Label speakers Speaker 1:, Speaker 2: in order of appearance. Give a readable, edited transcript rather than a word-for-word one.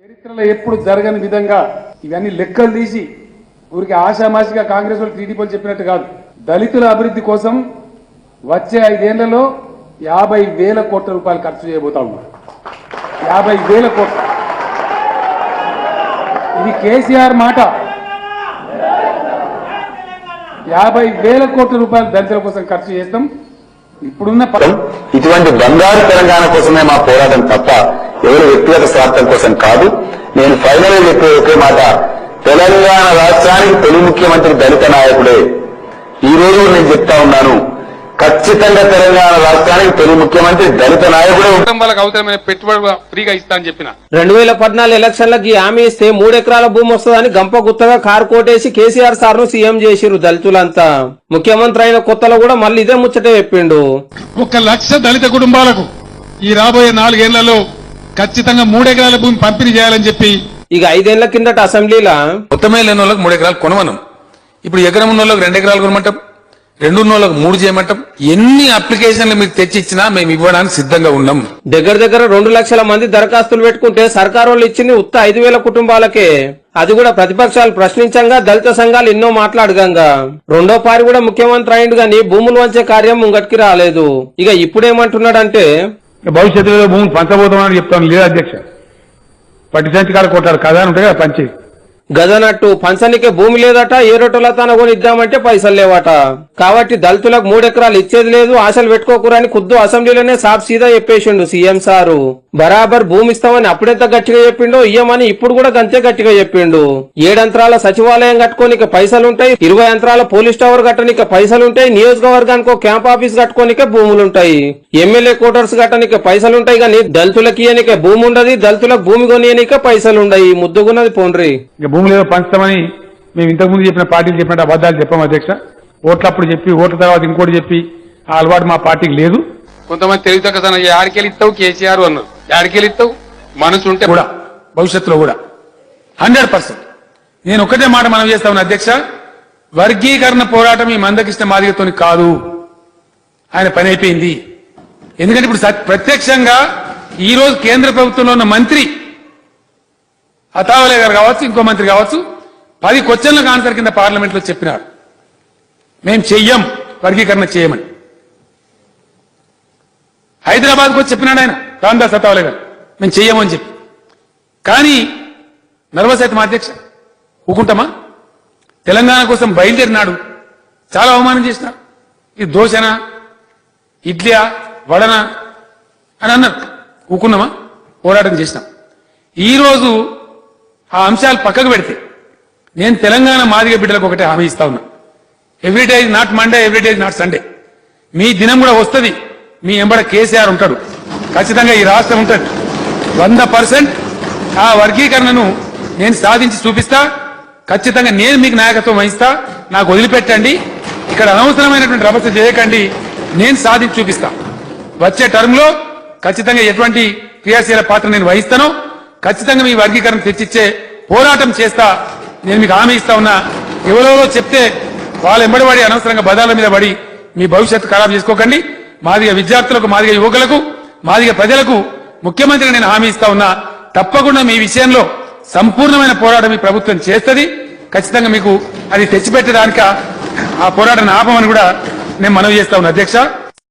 Speaker 1: చరిత్రలో ఎప్పుడు జరగని విధంగా ఇవన్నీ లెక్కలు తీసి ఊరికి ఆశామాషిగా కాంగ్రెస్ వాళ్ళు టీడీపీలు చెప్పినట్టు కాదు. దళితుల అభివృద్ధి కోసం వచ్చే 5 ఏళ్లలో 50,000 కోట్ల రూపాయలు ఖర్చు చేయబోతా ఉన్నారు. 50,000 కోట్లు. ఇది కేసీఆర్ మాట. 50,000 కోట్ల రూపాయలు దళితుల కోసం ఖర్చు చేస్తాం. ఇప్పుడున్న
Speaker 2: ఇటువంటి బంగారు తెలంగాణ కోసమే మా పోరాటం తప్ప ఎవరు వ్యక్తిగత స్వార్థం కోసం కాదు. నేను ఫైనల్ చెప్పే ఒకే మాట, తెలంగాణ రాష్ట్రానికి తొలి ముఖ్యమంత్రి దళిత నాయకుడే. ఈ రోజు నేను చెప్తా ఉన్నాను, ఖచ్చితంగా తెలంగాణ రాష్ట్రానికి తొలి ముఖ్యమంత్రి దళిత నాయకుడే.
Speaker 1: వాళ్ళకి అవసరమైన పెట్టుబడి ఫ్రీగా ఇస్తా అని చెప్పిన
Speaker 3: 2014 ఎలక్షన్లకి హామీ ఇస్తే 3 ఎకరాల భూమి వస్తుందని గంప గుత్తగా కారు కోటేసి కేసీఆర్ సార్ ను సీఎం చేసిరు దళితులంతా. ముఖ్యమంత్రి అయిన కొత్తలో కూడా మళ్ళీ ఇదే ముచ్చటే చెప్పిండు.
Speaker 4: 1 లక్ష దళిత కుటుంబాలకు ఈ రాబోయే 4 ఏళ్లలో ఖచ్చితంగా 3 ఎకరాల భూమి పంపిణీ చేయాలని చెప్పి
Speaker 3: ఇక 5 ఏళ్ల కిందట అసెంబ్లీలో
Speaker 5: మొత్తమే లేని వాళ్ళకి 3 ఎకరాలు కొనమనం. ఇప్పుడు ఎకరం ఉన్న వాళ్ళకి 2 ఎకరాలు కొనమంటాం, 2 ఉన్న వాళ్ళకి 3 చేయమంటాం. ఎన్ని అప్లికేషన్లు మీకు తెచ్చి ఇచ్చినా మేము ఇవ్వడానికి సిద్ధంగా ఉన్నాం.
Speaker 3: దగ్గర 2 లక్షల మంది దరఖాస్తులు పెట్టుకుంటే సర్కారు వాళ్ళు ఇచ్చింది ఉత్త 5,000 కుటుంబాలకే. అది కూడా ప్రతిపక్షాలు ప్రశ్నించంగా దళిత సంఘాలు ఎన్నో మాట్లాడగంగా. రెండో పారి కూడా ముఖ్యమంత్రి అయిండు గాని భూములు వంచే కార్యం ముంగటికి రాలేదు. ఇక ఇప్పుడేమంటున్నాడంటే
Speaker 6: భవిష్యత్తులో భూములు పంచబోతామని చెప్తాను. లేదా అధ్యక్ష, పట్టి సంచికాలు కొట్టారు కదా అని ఉంటాయి కదా పంచి
Speaker 3: గదనట్టు పంచనికే భూమి లేదట, ఏ రొట్టెల తన కొని ఇద్దామంటే పైసలు లేవట. కాబట్టి దళితులకు 3 ఎకరాలు ఇచ్చేది లేదు, ఆశలు పెట్టుకోకూరని ఖుద్దు అసెంబ్లీలోనే సాఫ్ సీదా చెప్పేసిండు సీఎం సారు. బరాబర్ భూమి ఇస్తామని అప్పుడెంత గట్టిగా చెప్పిండో ఇయ్యమని ఇప్పుడు కూడా గంతే గట్టిగా చెప్పిండు. 7 అంతరాల సచివాలయం కట్టుకోనిక పైసలుంటాయి, 20 అంతరాల పోలీస్ టవర్ కట్టనిక పైసలుంటాయి, నియోజకవర్గానికి క్యాంప్ ఆఫీస్ కట్టుకోనిక భూములుంటాయి, ఎమ్మెల్యే క్వార్టర్స్ కట్టనిక పైసలుంటాయి. కానీ దళితులకి ఇయనిక భూమి ఉండదు, దళితులకు భూమి కొనియనిక పైసలుండయి. ముద్దుగున్నది పోండ్రి.
Speaker 6: భూమి లేదో పంచుతామని మేము ఇంతకుముందు చెప్పిన పార్టీలు చెప్పినట్టు అబద్దాలు చెప్పాం అధ్యక్ష. ఓట్లప్పుడు చెప్పి ఓట్ల తర్వాత ఇంకోటి చెప్పి ఆ అలవాటు మా పార్టీకి లేదు.
Speaker 1: కొంతమంది తెలివితక్కువ ఆడికెళ్ళి ఇస్తావు కేసీఆర్ అన్నారు. ఆడికెళ్ళి ఇస్తావు మనసు ఉంటే
Speaker 5: కూడా భవిష్యత్తులో కూడా 100%. నేను ఒకటే మాట మనం చేస్తా ఉన్నా అధ్యక్ష, వర్గీకరణ పోరాటం ఈ మందకృష్ణ మాదిగతోని కాదు. ఆయన పని అయిపోయింది. ఎందుకంటే ఇప్పుడు ప్రత్యక్షంగా ఈ రోజు కేంద్ర ప్రభుత్వంలో ఉన్న మంత్రి అతావలే గారు కావచ్చు, ఇంకో మంత్రి కావచ్చు, 10 క్వశ్చన్లకు ఆన్సర్ కింద పార్లమెంట్ లో చెప్పినారు, మేము చెయ్యం, వర్గీకరణ చేయమని. హైదరాబాద్కు వచ్చి చెప్పినాడు ఆయన రామదాస్ అతావలే గారు, మేము చెయ్యమని చెప్పి. కానీ నర్వస్ అయితే మా అధ్యక్ష ఊకుంటామా? తెలంగాణ కోసం బయలుదేరినాడు, చాలా అవమానం చేసినాడు. ఇది దోశనా, ఇడ్లియా, వడనా అని అన్నారు. ఊకున్నామా? పోరాటం చేసినాం. ఈరోజు ఆ అంశాలు పక్కకు పెడితే నేను తెలంగాణ మాదిగ బిడ్డలకు ఒకటే హామీ ఇస్తా ఉన్నా. Everyday is not Monday, everyday is not Sunday. మీ దినం కూడా వస్తుంది, మీ ఎంబడ కేసీఆర్ ఉంటాడు, ఖచ్చితంగా ఈ రాష్ట్రం ఉంటుంది. 100% ఆ వర్గీకరణను నేను సాధించి చూపిస్తా. ఖచ్చితంగా నేను మీకు నాయకత్వం వహిస్తా. నాకు వదిలిపెట్టండి, ఇక్కడ అనవసరమైనటువంటి రభస చేయకండి, నేను సాధించి చూపిస్తా. వచ్చే టర్మ్ లో ఖచ్చితంగా ఎటువంటి క్రియాశీల పాత్ర నేను వహిస్తానో ఖచ్చితంగా మీ వర్గీకరణ తెచ్చిచ్చే పోరాటం చేస్తా. నేను మీకు హామీ ఇస్తా ఉన్నా. ఎవరెవరో చెప్తే వాళ్ళ ఎంబడిపడి అనవసరంగా బదాల మీద పడి మీ భవిష్యత్తు ఖరాబ్ చేసుకోకండి. మాదిగ విద్యార్థులకు, మాదిగ యువకులకు, మాదిగ ప్రజలకు ముఖ్యమంత్రి నేను హామీ ఇస్తా ఉన్నా. తప్పకుండా మీ విషయంలో సంపూర్ణమైన పోరాటం ఈ ప్రభుత్వం చేస్తుంది. ఖచ్చితంగా మీకు అది తెచ్చిపెట్టడానిక ఆ పోరాటాన్ని ఆపమని కూడా నేను మనవి చేస్తా ఉన్నా అధ్యక్ష.